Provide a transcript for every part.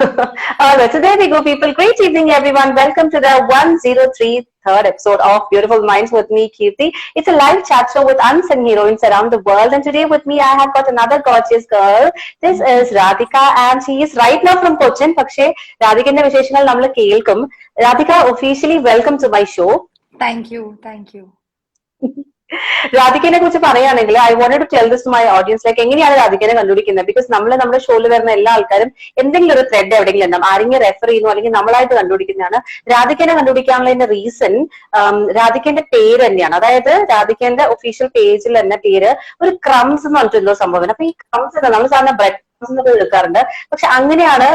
All right, so there we go, people. Great evening, everyone. Welcome to the 103rd episode of Beautiful Minds with me, Kirthi. It's a live chat show with unsung heroines around the world. And today with me, I have got another gorgeous girl. This is Radhika, and she is right now from Cochin. പക്ഷേ രാധികന്റെ വിശേഷങ്ങൾ നമ്മൾ കേൾക്കും. Radhika, officially welcome to my show. Thank you. Thank you. രാധികനെ കുറിച്ച് പറയുകയാണെങ്കിൽ I wanted to tell this to my audience like എങ്ങനെയാണ് രാധികനെ കണ്ടുപിടിക്കുന്നത് ബിക്കോസ് നമ്മുടെ ഷോയിൽ വരുന്ന എല്ലാ ആൾക്കാരും എന്തെങ്കിലും ഒരു ത്രെഡ് എവിടെയെങ്കിലും ഉണ്ടാവും ആരെങ്കിലും റെഫർ ചെയ്യുന്നു അല്ലെങ്കിൽ നമ്മളായിട്ട് കണ്ടുപിടിക്കുന്നതാണ് രാധികനെ കണ്ടുപിടിക്കാനുള്ള റീസൺ രാധികന്റെ പേര് തന്നെയാണ് അതായത് രാധികന്റെ ഒഫീഷ്യൽ പേജിൽ തന്നെ പേര് ഒരു ക്രംസ് എന്ന് പറഞ്ഞിട്ടുള്ള സംഭവം അപ്പൊ ഈ ക്രംസ് നമ്മൾ സാധാരണ ബ്രെഡ് എടുക്കാറുണ്ട് പക്ഷെ അങ്ങനെയാണ്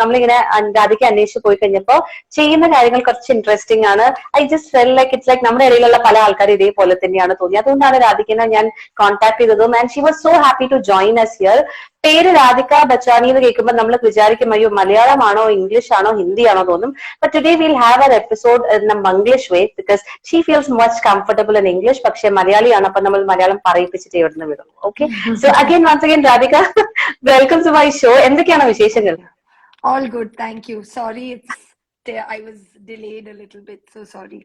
നമ്മളിങ്ങനെ രാധിക അന്വേഷിച്ച് പോയി കഴിഞ്ഞപ്പോ ചെയ്യുന്ന കാര്യങ്ങൾ കുറച്ച് ഇൻട്രസ്റ്റിംഗ് ആണ് I just felt like it's like നമ്മുടെ ഇടയിലുള്ള പല ആൾക്കാരും ഇതേപോലെ തന്നെയാണ് തോന്നി അതുകൊണ്ടാണ് രാധികനെ ഞാൻ കോൺടാക്ട് ചെയ്തതും and she was so happy to join us here പേര് രാധിക ബച്ചാനി എന്ന് കേൾക്കുമ്പോൾ നമ്മൾ വിചാരിക്കും അയ്യോ മലയാളമാണോ ഇംഗ്ലീഷ് ആണോ ഹിന്ദി ആണോ തോന്നും but today will have an episode in Manglish way because she feels much comfortable in English പക്ഷെ മലയാളിയാണ് അപ്പൊ നമ്മൾ മലയാളം പറയിപ്പിച്ചിട്ട് ഇവിടുന്ന് വിടും okay so again once again Radhika welcome to my show എന്തൊക്കെയാണ് വിശേഷങ്ങൾ All good, thank you. Sorry, I was delayed a little bit, so sorry.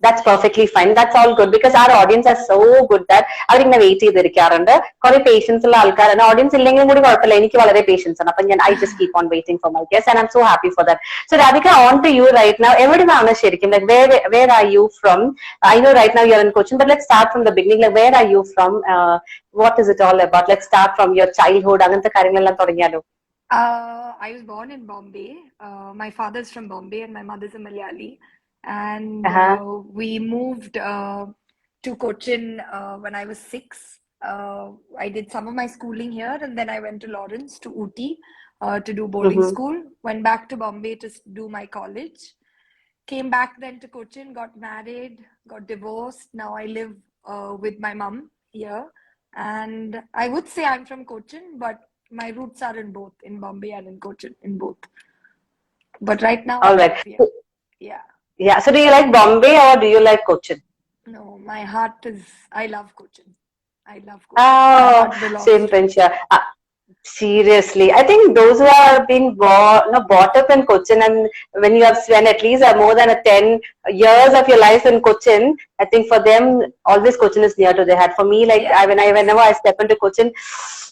That's perfectly fine. That's all good because our audience are so good that അവരിങ്ങനെ wait ചെയ്തിരിക്കാറുണ്ട് കുറെ patients ഉള്ള ആൾക്കാരാണ് audience ഇല്ലെങ്കിലും കൂടി കുഴപ്പമില്ല എനിക്ക് വളരെ പേഷ്യൻസ് ആണ് അപ്പൊ ഞാൻ I just keep on waiting for my guest and I'm so happy for that so Radhika on to you right now എവിടെ നിന്നാണ് ശരിക്കും like where are you from I know right now you are in Cochin but let start from the beginning like where are you from what is it all about let start from your childhood അങ്ങനത്തെ കാര്യങ്ങളെല്ലാം തുടങ്ങിയാലോ I was born in Bombay. My father's from Bombay and my mother's a Malayali. And we moved to Cochin when I was 6. I did some of my schooling here and then I went to Lawrence to Ooty to do boarding school. Went back to Bombay to do my college. Came back then to Cochin, got married, got divorced. Now I live with my mum here. And I would say I'm from Cochin, but my roots are in both, in Bombay and in Cochin, in both. But right now, all right. Yeah. Yeah. So do you like Bombay or do you like Cochin? No, my heart is, I love Cochin. I love Cochin. Oh, same French, yeah. Seriously, I think those who are being brought up in Cochin and when you have spent at least more than 10 years of your life in Cochin, I think for them always Cochin is near to their heart. For me, like whenever I step into Cochin,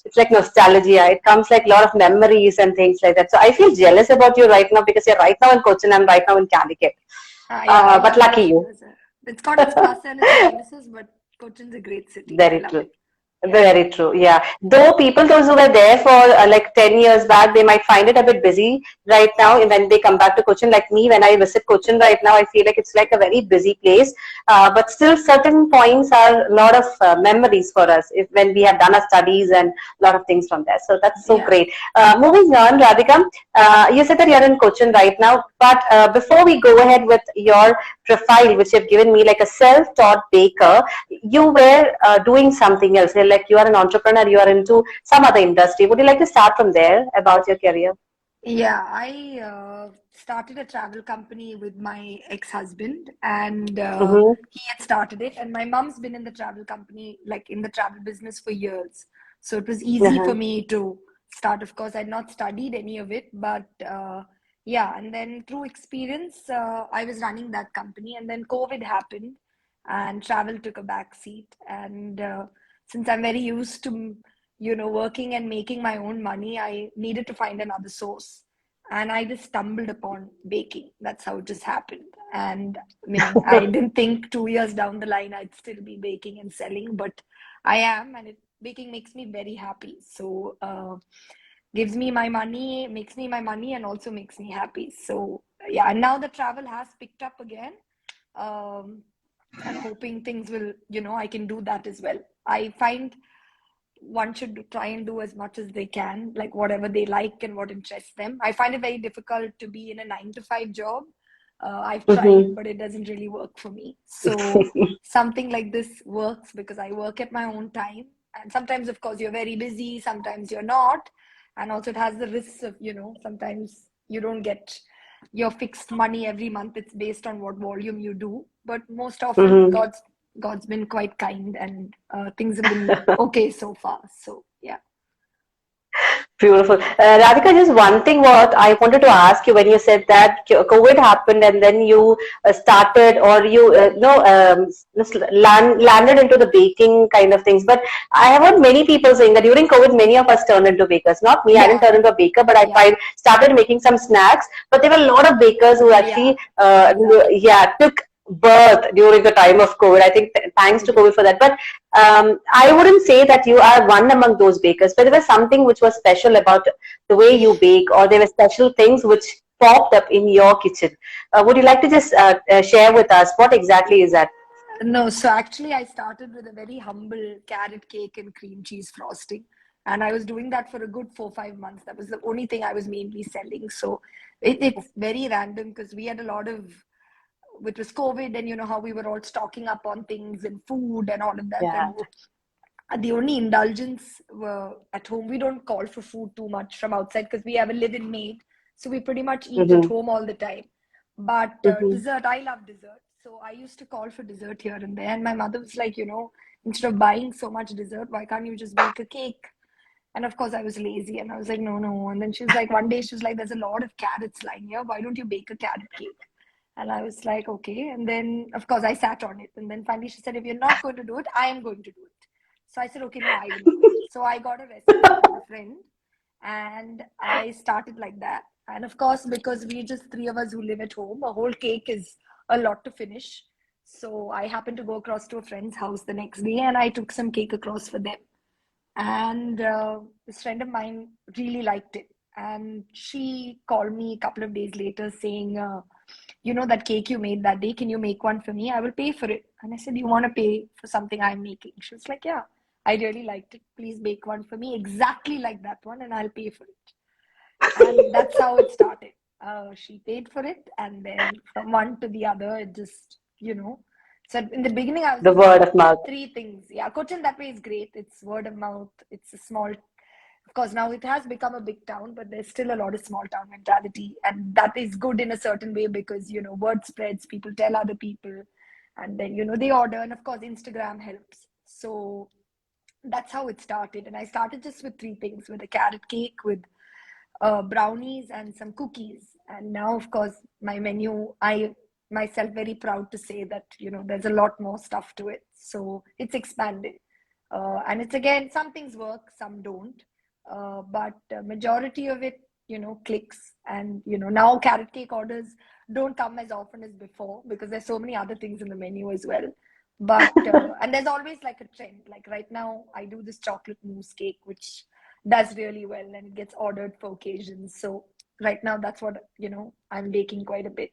it's like nostalgia. It comes like a lot of memories and things like that. So I feel jealous about you right now because you're right now in Cochin and right now in Calicut. But lucky you. It's got its plus and its minuses, but Cochin's a great city. Very true. Very true. Yeah. Though those who were there for like 10 years back, they might find it a bit busy right now. And when they come back to Cochin, like me, when I visit Cochin right now, I feel like it's like a very busy place. But still certain points are a lot of memories for us when we have done our studies and a lot of things from there. So that's so great. Moving on, Radhika, you said that you're in Cochin right now. But before we go ahead with your profile, which you've given me, like a self-taught baker, you were doing something else. Like you are an entrepreneur, you are into some other industry. Would you like to start from there about your career? Yeah, I started a travel company with my ex-husband and he had started it and my mom's been in the travel company, like in the travel business for years. So it was easy for me to start. Of course, I'd not studied any of it, but yeah, and then through experience, I was running that company and then COVID happened and travel took a back seat. And since I'm very used to, working and making my own money, I needed to find another source. And I just stumbled upon baking. That's how it just happened. And I didn't think 2 years down the line I'd still be baking and selling, but I am, and baking makes me very happy. So gives me my money, makes me my money, and also makes me happy. So yeah, and now the travel has picked up again. I'm hoping things will, I can do that as well. I find one should try and do as much as they can, like whatever they like and what interests them. I find it very difficult to be in a 9-to-5 job. I've tried, but it doesn't really work for me. So something like this works because I work at my own time. And sometimes, of course, you're very busy. Sometimes you're not. And also it has the risks of, sometimes you don't get your fixed money every month. It's based on what volume you do. But most often God's been quite kind and things have been okay so far. So, yeah. Beautiful. Radhika, just one thing what I wanted to ask you when you said that COVID happened and then you started or you landed into the baking kind of things. But I have heard many people saying that during COVID, many of us turned into bakers. Not me, I didn't Yeah, turn into a baker, but I yeah, started making some snacks. But there were a lot of bakers who yeah, actually, exactly. yeah, took birth during the time of COVID. I think thanks They to did. COVID for that. But I wouldn't say that you are one among those bakers, but there was something which was special about the way you bake, or there were special things which popped up in your kitchen. Would you like to just share with us what exactly is that? No, so actually, I started with a very humble carrot cake and cream cheese frosting. And I was doing that for a good 4, 5 months. That was the only thing I was mainly selling. So it's very random because we had a lot of, which was COVID, and you know how we were all stocking up on things and food and all of that. Yeah. And the only indulgence were at home. We don't call for food too much from outside because we have a live-in maid. So we pretty much eat at Mm-hmm. home all the time. But Mm-hmm. dessert, I love dessert. So I used to call for dessert here and there. And my mother was like, instead of buying so much dessert, why can't you just bake a cake? And of course, I was lazy and I was like, no, no. And then she was like, one day she was like, there's a lot of carrots lying here. Why don't you bake a carrot cake? And I was like, okay. And then, of course, I sat on it. And then finally she said, if you're not going to do it, I am going to do it. So I said, okay, no, I will do it. So I got a recipe from a friend and I started like that. And of course, because we just three of us who live at home, a whole cake is a lot to finish. So I happened to go across to a friend's house the next day and I took some cake across for them. And this friend of mine really liked it. And she called me a couple of days later saying, that cake you made that day, can you make one for me? I will pay for it. And I said, you want to pay for something I'm making? She was like, yeah, I really liked it. Please bake one for me exactly like that one, and I'll pay for it. And that's how it started. She paid for it, and then from one to the other, it just, So in the beginning, I was The just word doing of mouth. three things. Yeah, Cochin that way is great. It's word of mouth. It's a small, of course, now it has become a big town, but there's still a lot of small town mentality, and that is good in a certain way because word spreads. People tell other people, and then they order, and of course, Instagram helps. So that's how it started. And I started just with three things: with a carrot cake, with brownies and some cookies. And now, of course, my menu, I myself very proud to say that, there's a lot more stuff to it. So it's expanded. And it's again, some things work, some don't. But majority of it, clicks. And, now carrot cake orders don't come as often as before because there's so many other things in the menu as well. But, and there's always like a trend. Like right now, I do this chocolate mousse cake, which does really well and it gets ordered for occasions. So right now that's what I'm baking quite a bit.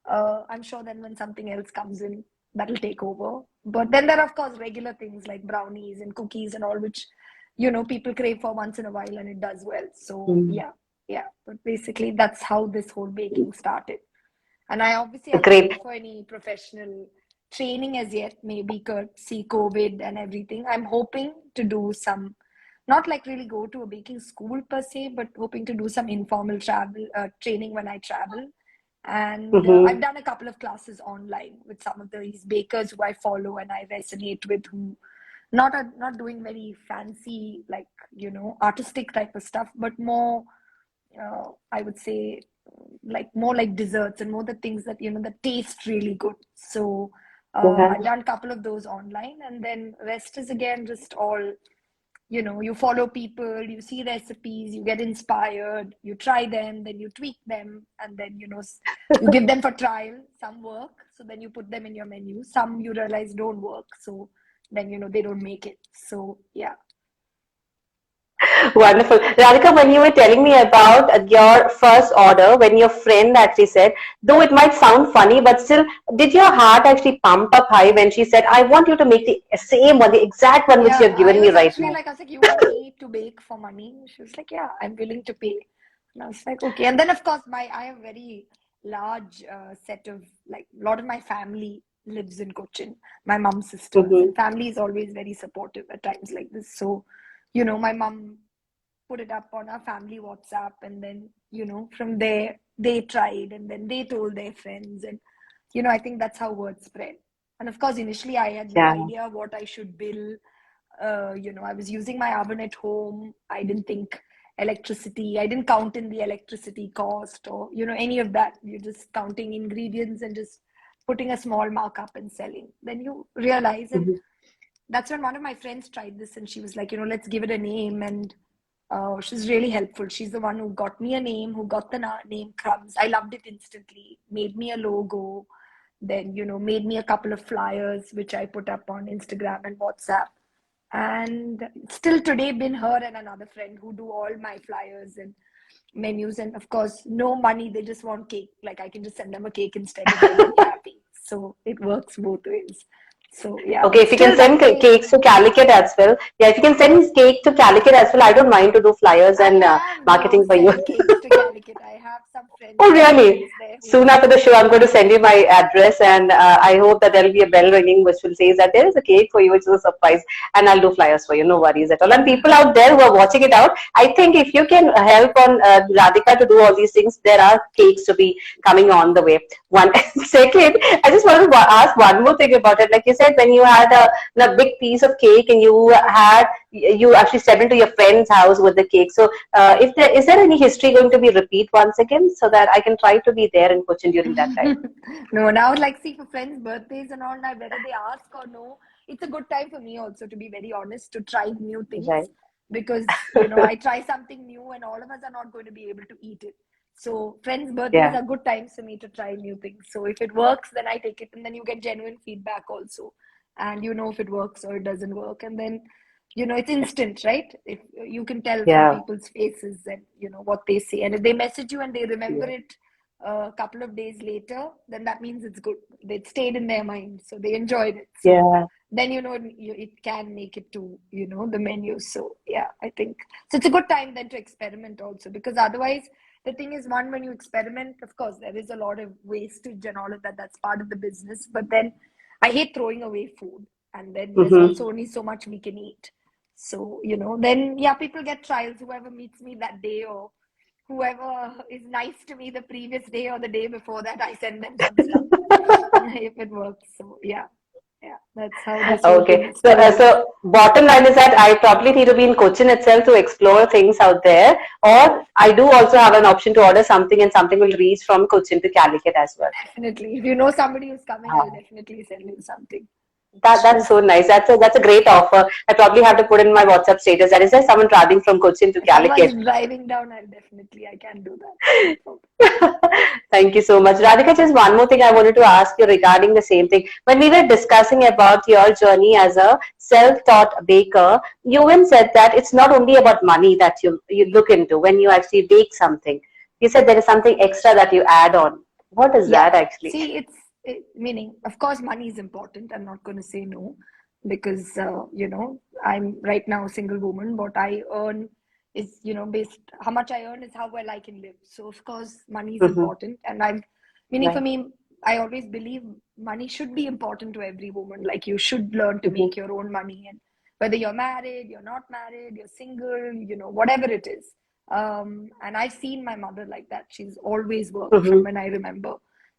I'm sure then when something else comes in, that'll take over. But then there are of course regular things like brownies and cookies and all, which people crave for once in a while, and it does well. So Mm. yeah, yeah. But basically that's how this whole baking started. And I obviously haven't Great. gone for any professional training as yet, maybe courtesy COVID and everything. I'm hoping to do some, not like really go to a baking school per se, but hoping to do some informal travel training when I travel. And Mm-hmm. I've done a couple of classes online with some of these bakers who I follow and I resonate with, who not doing very fancy like artistic type of stuff, but more I would say like more like desserts and more the things that that taste really good. So Yeah. I've done a couple of those online, and then rest is again just all you follow people, you see recipes, you get inspired, you try them, then you tweak them, and then you give them for trial. Some work, so then you put them in your menu. Some you realize don't work, so then they don't make it. So yeah. Wonderful. Radhika, when you were telling me about your first order, when your friend actually said, though it might sound funny, but still, did your heart actually pump up high when she said, I want you to make the same one, the exact one which you Yeah, have I given me was right actually now? like, I was like, you want me to bake for money? She was like, yeah, I'm willing to pay. And I was like, okay. And then of course, I have a very large set of like a lot of my family lives in Cochin, my mom's sisters, Mm-hmm. and family is always very supportive at times like this. So, my mom put it up on our family WhatsApp, and then from there they tried, and then they told their friends, and I think that's how word spread. And of course, initially I had no Yeah. idea what I should bill. I was using my oven at home. I didn't think electricity. I didn't count in the electricity cost or, any of that. You're just counting ingredients and just putting a small markup and selling. Then you realize, and that's when one of my friends tried this and she was like, let's give it a name. And she's really helpful. She's the one who got me a name, who got the name Crumbs. I loved it instantly, made me a logo, then, made me a couple of flyers, which I put up on Instagram and WhatsApp. And still today, been her and another friend who do all my flyers and menus. And of course, no money. They just want cake. Like I can just send them a cake instead of them and happy. So it works both ways. So yeah. Okay, if you can send cakes to Calicut as well. Yeah, if you can send cake to Calicut as well, I don't mind to do flyers and marketing for you. Sent cakes to Calicut. I have some friends. Oh, really? Soon after the show, I'm going to send you my address, and I hope that there will be a bell ringing which will say that there is a cake for you, which is a surprise, and I'll do flyers for you. No worries at all. And people out there who are watching it out, I think if you can help on Radhika to do all these things, there are cakes to be coming on the way. One second, I just wanted to ask one more thing about it. Like you said, when you had a big piece of cake and you actually stepped into your friend's house with the cake. So, is there any history going to be repeat once again, so that I can try to be there in Cochin during that time? No, now like see for friends' birthdays and all, now whether they ask or no, it's a good time for me also, to be very honest, to try new things. Right. Because I try something new and all of us are not going to be able to eat it. So friends' birthdays are good times for me to try new things. So if it works, then I take it, and then you get genuine feedback also, and if it works or it doesn't work, and then it's instant, right? If you can tell from people's faces and what they say, and if they message you and they remember it a couple of days later, then that means it's good. It stayed in their mind, so they enjoyed it. So then it can make it to the menu. So yeah, I think so. It's a good time then to experiment also, because otherwise the thing is, one, when you experiment, of course there is a lot of wastage and all of that. That's part of the business. But then I hate throwing away food, and then there's also only so much we can eat. So then people get trials. Whoever meets me that day, or whoever is nice to me the previous day or the day before that, I send them some stuff if it works. So yeah, that's how this Okay. So bottom line is that I probably need to be in Cochin itself to explore things out there, or I do also have an option to order something, and something will reach from Cochin to Calicut as well. Definitely. If you know somebody who's coming, I'll definitely send you something. That's so nice. That's a great offer. I probably have to put in my WhatsApp status that is there someone traveling from Cochin to Calicut. If someone's driving down, I can do that. Thank you so much. Radhika, just one more thing I wanted to ask you regarding the same thing. When we were discussing about your journey as a self-taught baker, you even said that it's not only about money that you look into when you actually bake something. You said there is something extra that you add on. What is that actually? See, meaning, of course, money is important. I'm not going to say no, because I'm right now a single woman. What I earn is based, how much I earn is how well I can live. So of course money is important, and for me, I always believe money should be important to every woman. Like, you should learn to make your own money, and whether you're married, you're not married, you're single, whatever it is. And I've seen my mother like that. She's always worked from when I remember.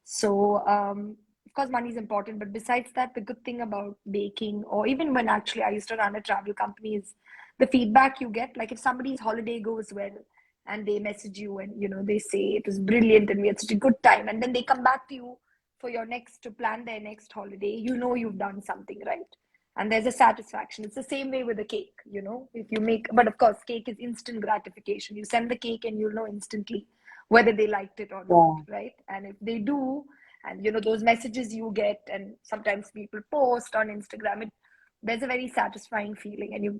So of course money is important, but besides that, the good thing about baking, or even when actually I used to run a travel company, is the feedback you get. Like, if somebody's holiday goes well and they message you and they say it was brilliant and we had such a good time, and then they come back to you for to plan their next holiday, you've done something right, and there's a satisfaction. It's the same way with a cake. If you make, but of course cake is instant gratification. You send the cake and you'll know instantly whether they liked it or not, right? And if they do, and those messages you get, and sometimes people post on Instagram, there's a very satisfying feeling, and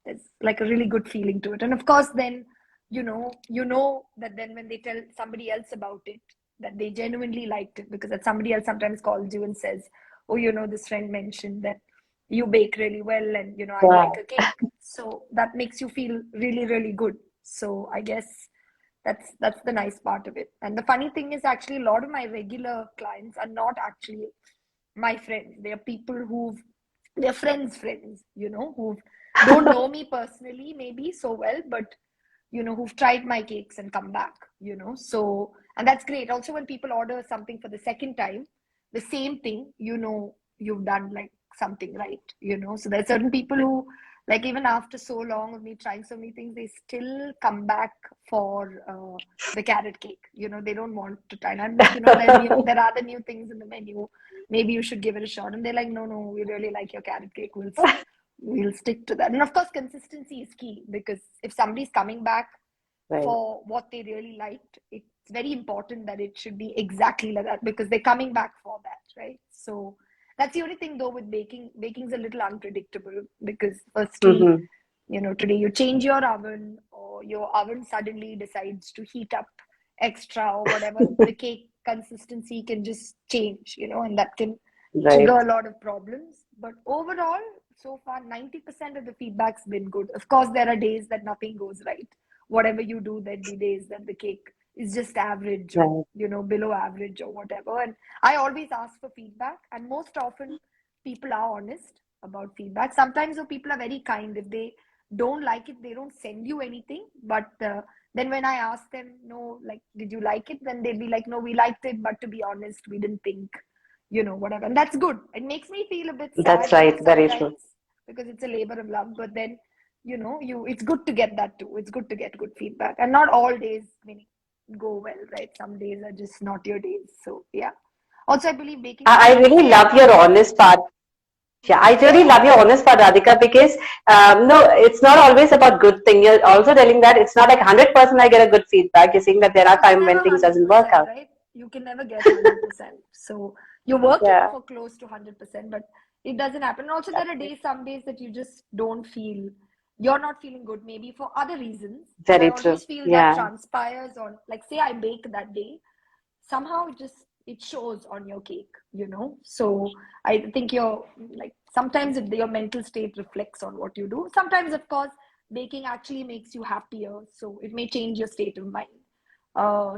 there's like a really good feeling to it. And of course then you know that then when they tell somebody else about it, that they genuinely liked it, because that somebody else sometimes calls you and says, oh, this friend mentioned that you bake really well, and I like a cake. So that makes you feel really, really good. So I guess that's the nice part of it. And the funny thing is, actually, a lot of my regular clients are not actually my friends. They are people they're friends, who don't know me personally maybe so well, but who've tried my cakes and come back, so, and that's great. Also, when people order something for the second time, the same thing, you've done like something right, so there's certain people who Like even after so long of me trying so many things, they still come back for the carrot cake. They don't want to try. And I'm like, there are the new things in the menu. Maybe you should give it a shot. And they're like, no, we really like your carrot cake. We'll stick to that. And of course, consistency is key, because if somebody's coming back Right. for what they really liked, it's very important that it should be exactly like that, because they're coming back for that, right? So that's the only thing though with baking. Baking's a little unpredictable, because firstly, today you change your oven, or your oven suddenly decides to heat up extra or whatever. The cake consistency can just change, and that can trigger a lot of problems. But overall, so far, 90% of the feedback's been good. Of course, there are days that nothing goes right. Whatever you do, there'd be days that the cake is just average, or below average or whatever. And I always ask for feedback, and most often people are honest about feedback. Sometimes though, people are very kind. If they don't like it, they don't send you anything. But then when I ask them, no, like, did you like it? Then they'd be like, no, we liked it, but to be honest, we didn't think, whatever. And that's good. It makes me feel a bit sad. That's right. Very true. Sometimes, because it's a labor of love. But then, it's good to get that too. It's good to get good feedback. And not all days go well, right? Some days are just not your days. So yeah. Also, I believe baking. I really love your honest part. Yeah, I really love your honest part, Radhika, because no, it's not always about good thing. You're also telling that it's not like 100% I get a good feedback. You're saying that there are times when things doesn't work out. Right? You can never get 100%. So you're working for close to 100%, but it doesn't happen. And also, there are some days that you just don't feel, you're not feeling good, maybe for other reasons. Very I always feel that transpires on, like, say I bake that day, somehow it shows on your cake, So I think sometimes your mental state reflects on what you do. Sometimes, of course, baking actually makes you happier, so it may change your state of mind.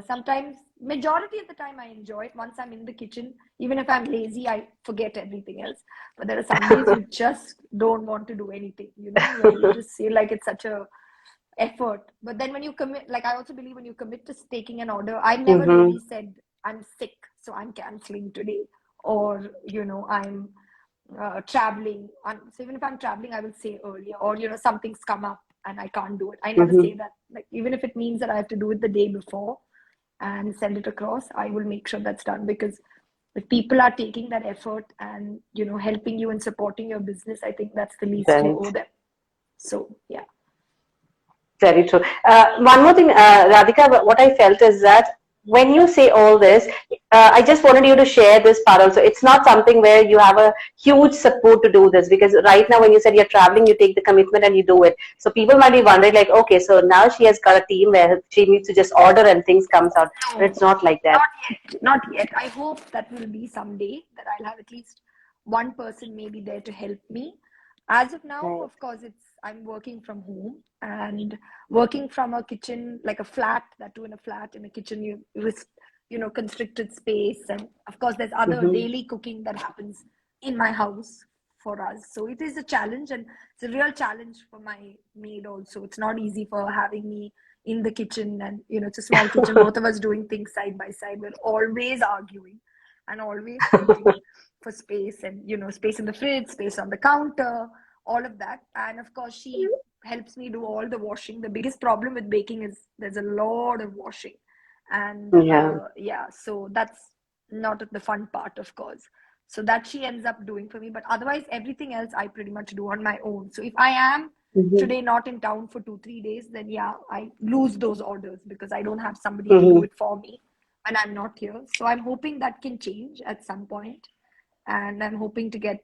Sometimes, majority of the time, I enjoy it. Once I'm in the kitchen, even if I'm lazy, I forget everything else. But there are some days you just don't want to do anything, where you just feel like it's such a effort. But then when you commit, like, I also believe when you commit to taking an order, I never really said I'm sick, so I'm canceling today, or I'm traveling. So even if I'm traveling, I will say earlier, or something's come up and I can't do it. I never say that. Like, even if it means that I have to do it the day before and send it across, I will make sure that's done, because if people are taking that effort and helping you and supporting your business, I think that's the least you owe them. So yeah. Very true. One more thing, Radhika, what I felt is that when you say all this, I just wanted you to share this part also. It's not something where you have a huge support to do this, because right now when you said you're traveling, you take the commitment and you do it. So people might be wondering like, okay, so now she has got a team where she needs to just order and things comes out. But it's not like that. Not yet. I hope that will be someday, that I'll have at least one person maybe there to help me. As of now, of course, I'm working from home, and working from a kitchen, like a flat, that too in a flat, in a kitchen, you risk, constricted space. And of course, there's other daily cooking that happens in my house for us. So it is a challenge, and it's a real challenge for my maid also. It's not easy for her having me in the kitchen, and it's a small kitchen, both of us doing things side by side. We're always arguing and always fighting for space, and space in the fridge, space on the counter, all of that. And of course, she helps me do all the washing. The biggest problem with baking is there's a lot of washing, and so that's not the fun part, of course. So that she ends up doing for me, but otherwise everything else I pretty much do on my own. So if I am today not in town for 2-3 days, then I lose those orders, because I don't have somebody to do it for me when I'm not here. So I'm hoping that can change at some point. And I'm hoping to get,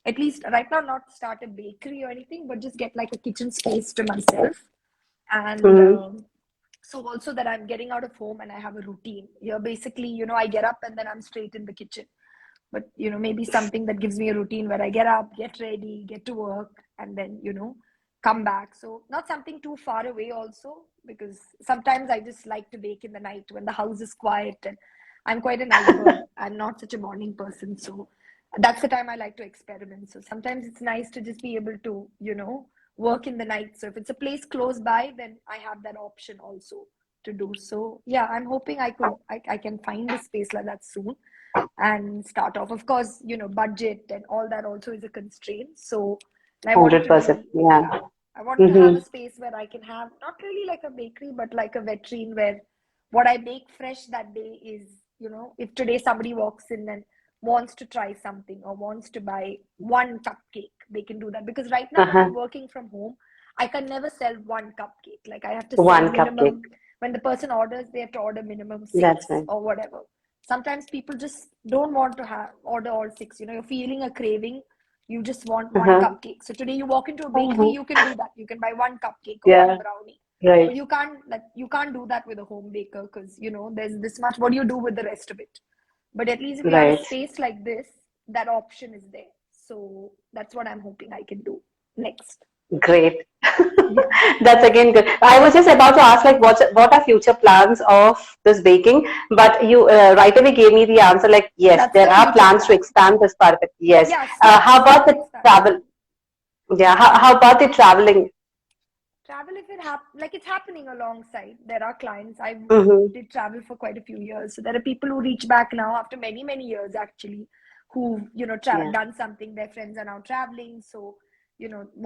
at least right now, not start a bakery or anything, but just get like a kitchen space to myself. And so also that I'm getting out of home and I have a routine. Here, basically, I get up and then I'm straight in the kitchen. But, maybe something that gives me a routine where I get up, get ready, get to work, and then, come back. So not something too far away also, because sometimes I just like to bake in the night when the house is quiet, and I'm quite a night bird. I'm not such a morning person. So that's the time I like to experiment. So sometimes it's nice to just be able to, work in the night. So if it's a place close by, then I have that option also to do. So yeah, I'm hoping I can find a space like that soon and start off. Of course, budget and all that also is a constraint. So And I want it to 100%. be, Yeah. yeah, I want to have Mm-hmm. a space where I can have not really like a bakery, but like a vitrine where what I bake fresh that day is, if today somebody walks in and wants to try something or wants to buy one cupcake, they can do that. Because right now, when Uh-huh. I'm working from home, I can never sell one cupcake. Like I have to sell One cupcake. minimum, when the person orders, they have to order minimum That's six right. or whatever. Sometimes people just don't want to order all six. You're feeling a craving, you just want one Uh-huh. cupcake. So today you walk into a bakery, Uh-huh. you can do that. You can buy one cupcake or one Yeah. brownie. Right. But you can't do that with a home baker because there's this much. What do you do with the rest of it? But at least if you have a Right. space like this, that option is there. So that's what I'm hoping I can do next. Great. Yeah. That's again good. I was just about to ask, like, what are future plans of this baking? But you right away gave me the answer, like, yes, That's there the are future plans to plan. expand this part of it. Yes. Yeah, How about slowly the travel? expanding. Yeah. How about the traveling? Travel, if it like it's happening alongside. There are clients. I Mm-hmm. did travel for quite a few years. So there are people who reach back now after many, many years actually, who Yeah. done something. Their friends are now traveling. So,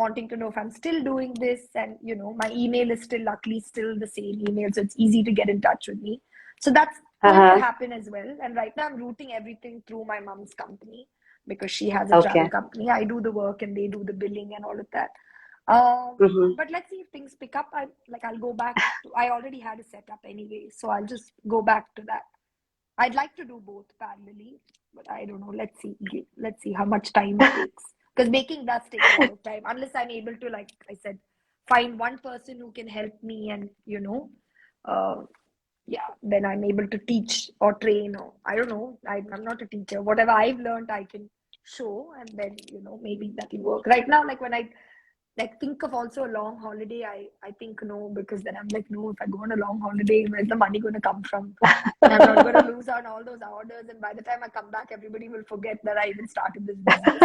wanting to know if I'm still doing this. And, my email is still luckily still the same email. So it's easy to get in touch with me. So that's going to Uh-huh. happen as well. And right now I'm routing everything through my mom's company because she has a travel Okay. company. I do the work and they do the billing and all of that. Mm-hmm. But let's see if things pick up. I'll go back to, I already had a setup anyway, so I'll just go back to that. I'd like to do both parallelly, but I don't know. Let's see how much time it takes. Because baking does take a lot of time. Unless I'm able to, like I said, find one person who can help me and, uh, yeah, then I'm able to teach or train or I don't know. I'm not a teacher. Whatever I've learned, I can show and then, maybe that will work. Right now, like when I think of also a long holiday, I think no, because then I'm like, no, if I go on a long holiday, where's the money going to come from? And I'm not going to lose on all those orders. And by the time I come back, everybody will forget that I even started this business,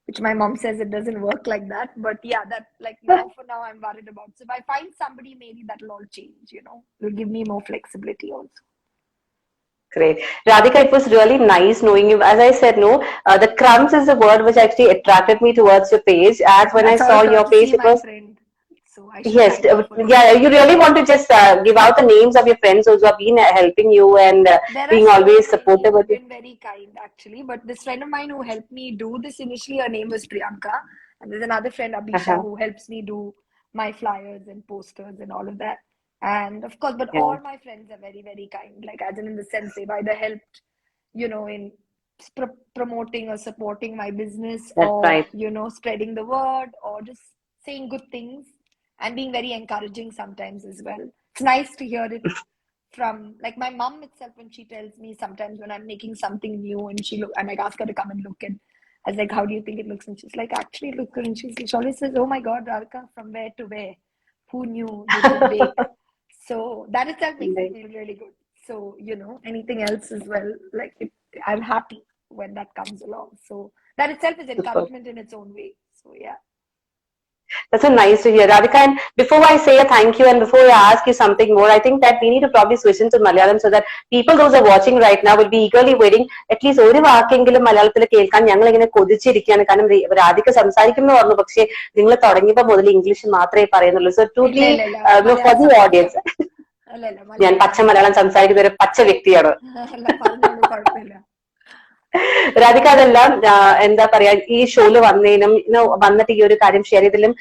which my mom says it doesn't work like that. But yeah, that like now for now, I'm worried about. So if I find somebody, maybe that'll all change, it'll give me more flexibility also. Great. Radhika, it was really nice knowing you. As I said, no, the crumbs is the word which actually attracted me towards your page. As when I That's all saw your page, courtesy, it my was, friend. So I should yes, thank you for it. yeah, you really want to just give out the names of your friends who have been helping you and There are being so always many supportive of who've you. been very kind, actually. But this friend of mine who helped me do this initially, her name was Priyanka. And there's another friend, Abhisha, Uh-huh. who helps me do my flyers and posters and all of that. And of course, but Yeah, all my friends are very, very kind. Like, as in the sense they've either helped, in promoting or supporting my business that's or, right. spreading the word or just saying good things and being very encouraging sometimes as well. It's nice to hear it from like my mom itself when she tells me sometimes when I'm making something new and and I ask her to come and look and I was like, how do you think it looks? And she's like, actually it looks good. And she always says, oh my God, Radhika, from where to where? Who knew you could bake? So that itself makes me Right. feel really good. So, anything else as well, like I'm happy when that comes along. So that itself is Super. encouragement in its own way. So yeah. That's so nice to hear, Radhika. And before I say a thank you and before I ask you something more, I think that we need to probably switch into Malayalam so that people those are watching right now will be eagerly waiting at least ഒരു വാക്കെങ്കിലും മലയാളത്തിൽ കേൾക്കാൻ ഞങ്ങൾ ഇങ്ങനെ കൊതിച്ചിരിക്കുകയാണ്. കാരണം രാധിക സംസാരിക്കുന്നു പറഞ്ഞു, പക്ഷേ നിങ്ങൾ തുടങ്ങിയപ്പോൾ മുതൽ ഇംഗ്ലീഷ് മാത്രമേ പറയുന്നുള്ളൂ. സോ ടു ഇല്ല ദി ഇല്ല ഇല്ല ഫോർ മലയാളം ദി സംസാരിക്കാം ഓഡിയൻസ്, അല്ല ഇല്ല ഞാൻ പച്ച മലയാളം മലയാളം സംസാരിക്കുന്ന ഒരു പച്ച വ്യക്തിയാണ്. അല്ല പറഞ്ഞോളൂ കുഴപ്പമില്ല. രാധിക അതെല്ലാം എന്താ പറയാ, ഈ ഷോയില് വന്നതിനും വന്നിട്ട് ഈ ഒരു കാര്യം ഷെയർ ചെയ്തതിലും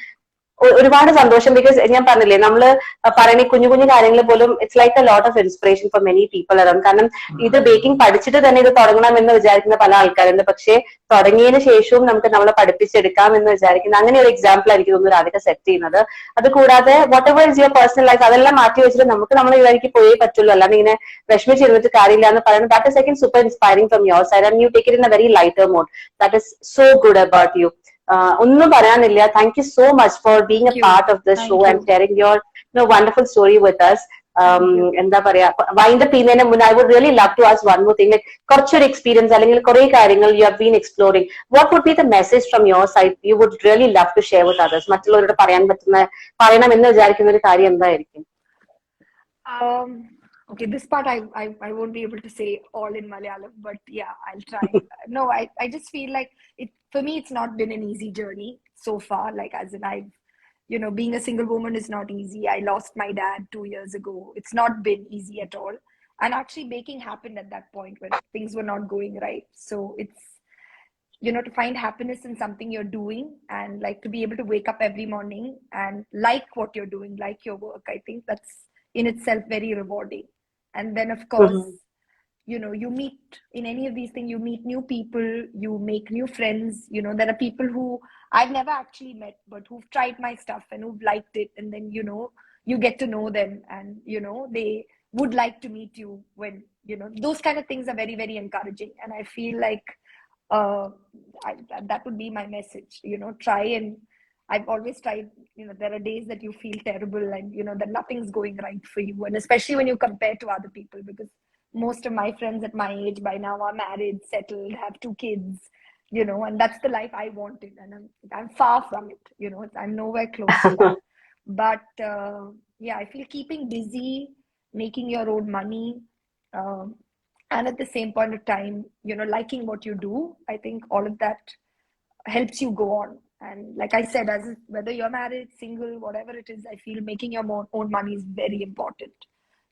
ഒരുപാട് സന്തോഷം. ബിക്കോസ് ഞാൻ പറഞ്ഞില്ലേ, നമ്മള് പറയുന്ന കുഞ്ഞു കുഞ്ഞു കാര്യങ്ങൾ പോലും it's like a lot of inspiration for many people around. കാരണം ഇത് ബേക്കിംഗ് പഠിച്ചിട്ട് തന്നെ ഇത് തുടങ്ങണം എന്ന് വിചാരിക്കുന്ന പല ആൾക്കാരുണ്ട്. പക്ഷേ തുടങ്ങിയതിന് ശേഷവും നമുക്ക് നമ്മളെ പഠിപ്പിച്ചെടുക്കാം എന്ന് വിചാരിക്കുന്ന അങ്ങനെ ഒരു എക്സാമ്പിൾ ആയിരിക്കും തോന്നുന്നു രാധിക സെറ്റ് ചെയ്യുന്നത്. അത് കൂടാതെ what ever is your personal life അതെല്ലാം മാറ്റി വെച്ചിട്ട് നമുക്ക് നമ്മളെ ഇതായിരിക്കും പോയേ പറ്റുള്ളൂ, അല്ലാണ്ട് ഇങ്ങനെ വിഷമിച്ചിരുന്നിട്ട് കാര്യമില്ല എന്ന് പറയുന്നത് that is second super inspiring from your side and you take it in a very lighter mode. That is so good about you. ഒന്നും പറയാനില്ല. Thank you so much for being a Thank you. Part of the show Thank and you. Sharing your wonderful story with us. Thank you. എന്താ പറയാ, wind up ചെയ്യുന്നതിന് മുന്നേ I would really love to ask one more thing. Like കുറച്ചൊരു experience അല്ലെങ്കിൽ കുറെ കാര്യങ്ങൾ you have been exploring, what would be the message from your side you would really love to share with others? മറ്റുള്ളവരോട് പറയണം എന്ന് വിചാരിക്കുന്ന ഒരു കാര്യം എന്തായിരിക്കും? Okay, this part I won't be able to say all in Malayalam, but yeah, I'll try. No, I just feel like it for me it's not been an easy journey. so far. Like, as in, being a single woman is not easy. I lost my dad 2 years ago. It's not been easy at all. And actually making happened at that point when things were not going right. So it's, to find happiness in something you're doing, and like to be able to wake up every morning and like what you're doing, like your work. I think that's in itself very rewarding. And then, of course, you meet in any of these things, you meet new people, you make new friends. There are people who I've never actually met, but who've tried my stuff and who've liked it. And then, you get to know them, and, they would like to meet you when, those kind of things are very, very encouraging. And I feel like that would be my message. Try, and I've always tried. There are days that you feel terrible, and that nothing's going right for you, and especially when you compare to other people, because most of my friends at my age by now are married, settled, have 2 kids, and that's the life I wanted, and I'm far from it. I'm nowhere close to that. But yeah, I feel keeping busy, making your own money, and at the same point of time, liking what you do, I think all of that helps you go on. And like I said, whether you're married, single, whatever it is, I feel making your own money is very important.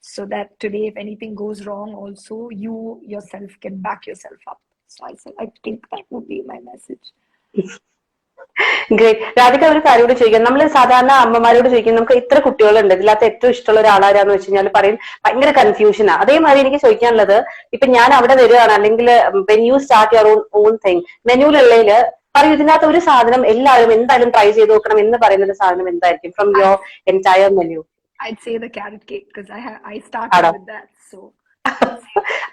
So that today, if anything goes wrong, also you yourself can back yourself up. So I think that would be my message. Great. Radhika, ഒരു കാര്യം കൂടി ചോദിക്കാം. നമ്മൾ സാധാരണ അമ്മമാരോട് ചോദിക്കും, നമുക്ക് ഇത്ര കുട്ടികളുണ്ട്, ഇതിനകത്ത് ഏറ്റവും ഇഷ്ടമുള്ള ഒരാളാരാന്ന് വെച്ച് കഴിഞ്ഞാൽ പറയും ഭയങ്കര കൺഫ്യൂഷനാ. അതേമാതിരി എനിക്ക് ചോദിക്കാനുള്ളത്, ഇപ്പൊ ഞാൻ അവിടെ വരികയാണ്, അല്ലെങ്കിൽ when you start your own thing, മെനുവിലുള്ളതില് പറയും ഇതിനകത്ത് ഒരു സാധനം എല്ലാവരും എന്തായാലും ട്രൈ ചെയ്ത് നോക്കണം എന്ന് പറയുന്ന ഒരു സാധനം എന്തായിരിക്കും from your entire menu? I'd say the carrot cake, because I started with that. So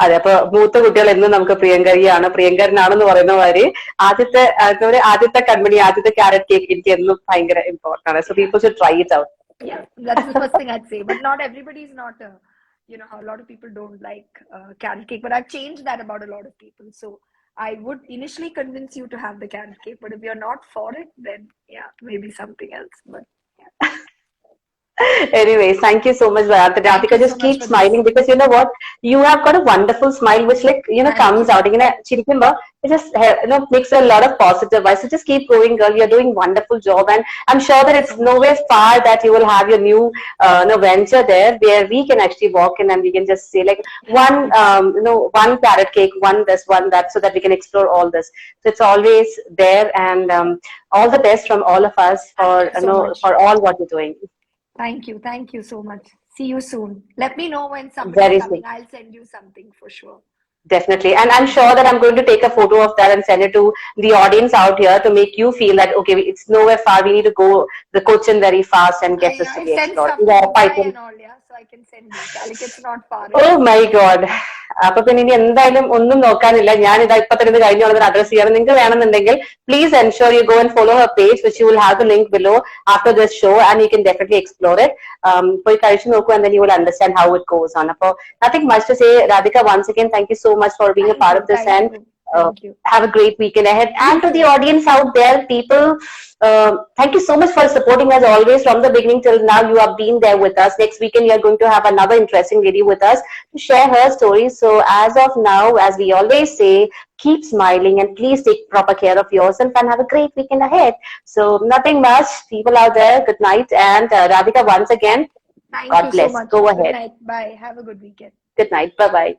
അതെ, അപ്പൊ മൂത്ത കുട്ടികൾ എന്നും നമുക്ക് പ്രിയങ്കരിയാണ്, പ്രിയങ്കരനാണെന്ന് പറയുന്ന മാതിരി ആദ്യത്തെ കൺമണി, ആദ്യത്തെ ക്യാരറ്റ് കേക്ക് എനിക്ക് എന്നും ഭയങ്കര ഇമ്പോർട്ടന്റ് ആണ്. So people should try it out. Yeah, that's the first thing I'd say. But not everybody is not, a lot of people don't like carrot cake. But I've changed that about a lot of people. So I would initially convince you to have the carrot cake. But if you're not for it, then yeah, maybe something else. But yeah. Anyways, thank you so much, Radhika. Just keep smiling, because you know what? You have got a wonderful smile, which comes out. It just makes a lot of positive vibes. So just keep going, girl. You're doing wonderful job, and I'm sure that it's nowhere far that you will have your new venture there, where we can actually walk in and we can just say like one carrot cake, one this, one that, so that we can explore all this. So it's always there, and all the best from all of us for all what you're doing. Thank you so much. See you soon. Let me know when somebody is coming. I'll send you something for sure. Definitely. And I'm sure that I'm going to take a photo of that and send it to the audience out here to make you feel that, okay, it's nowhere far. We need to go the Cochin very fast and get this to be explored. So I can send you. Calicut is not far. Oh my God. അപ്പൊ പിന്നെ ഇനി എന്തായാലും ഒന്നും നോക്കാനില്ല. ഞാൻ ഇതാ ഇപ്പൊ തന്നെ കഴിഞ്ഞുള്ളത് address ചെയ്യണം. നിങ്ങൾക്ക് വേണമെന്നുണ്ടെങ്കിൽ please ensure you go and follow her page, which you will have the link below after this show, and you can definitely explore it. പോയി കഴിച്ചു നോക്കൂ, and then you will understand how it goes on. അപ്പൊ nothing much to say. Radhika, once again, thank you so much for being a part of this, and have a great weekend ahead. And to the audience out there, people, thank you so much for supporting us always from the beginning till now. You have been there with us. Next weekend we are going to have another interesting lady with us to share her stories. So as of now, as we always say, keep smiling and please take proper care of yourself and have a great weekend ahead. So nothing much, people out there, good night. And Radhika, once again, thank God you bless. So much. Go ahead. Good night. Bye. Have a good weekend. Good night. Bye bye.